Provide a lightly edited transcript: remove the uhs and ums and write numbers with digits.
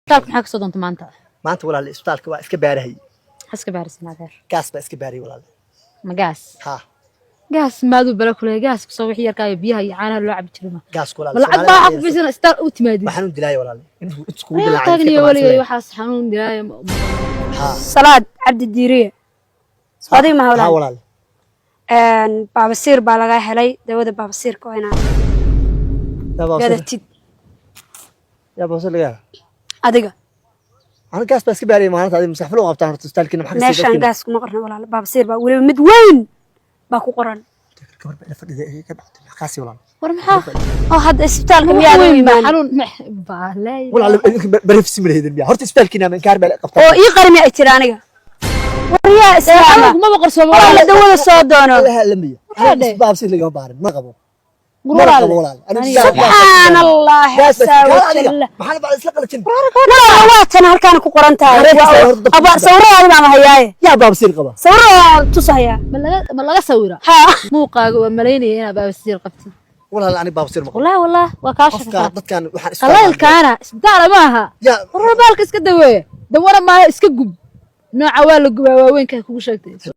isbitaalka maxaa ka soo doonta maanta maanta walaal isbitaalka waa iska baarahay iska baarisan adeer gaas baa iska baaray walaal ma gaas ha gaas maadu bala kule gaas soo wixii yarkaayo biyaha iyo caanaha loo cabi jiray gaas walaal lacag baa xaq bisan isbitaal u timaadi waxaan dilay walaal inuu isku dilay walaal waxaas xanuun dilay ha salaad cabdi diiriye sooday ma ha walaal baabasiir baa laga helay dawada baabasiirka waa inaan gadatid يا بوصل لي adiga أنا قاس بس كباري ما أنا هذه مسافر وما بتعرف تستهلكين محل meeshaan gaas kuma qorna walaal baabasiir baa waliba mid weyn baa ku qoran كبر بقى فرد إذا كبر قاسي والله war maxaa oo hadda isbitaalka miyaa u imaan xanuun baalay والله بريف سمر هيدا البيع هرت استهلكين من كاربل قبطان oo ii qarmi ay tiri aniga wariyaa islaama ma baqorso wala dawada soo doono لا لمية باب سير لقى بارد ما قبوا سبحان الله ما حنا بعد إسلاق لكن لا واتنا halkaan ku qoran tahay aba sawirada ma hayay يا باب سير قبا sawirada tusaya ma laga sawira ha muuqaaga waa maleynaya inaad baabasiir qabtid والله أنا باب سير ما والله والله waa ka shaqada ضد كان وحنا qalaylkaana isbitaal ma aha يا war baalka iska daweey dawara ma iska gub nooca waa la gubaa waaweynka kugu sheegtay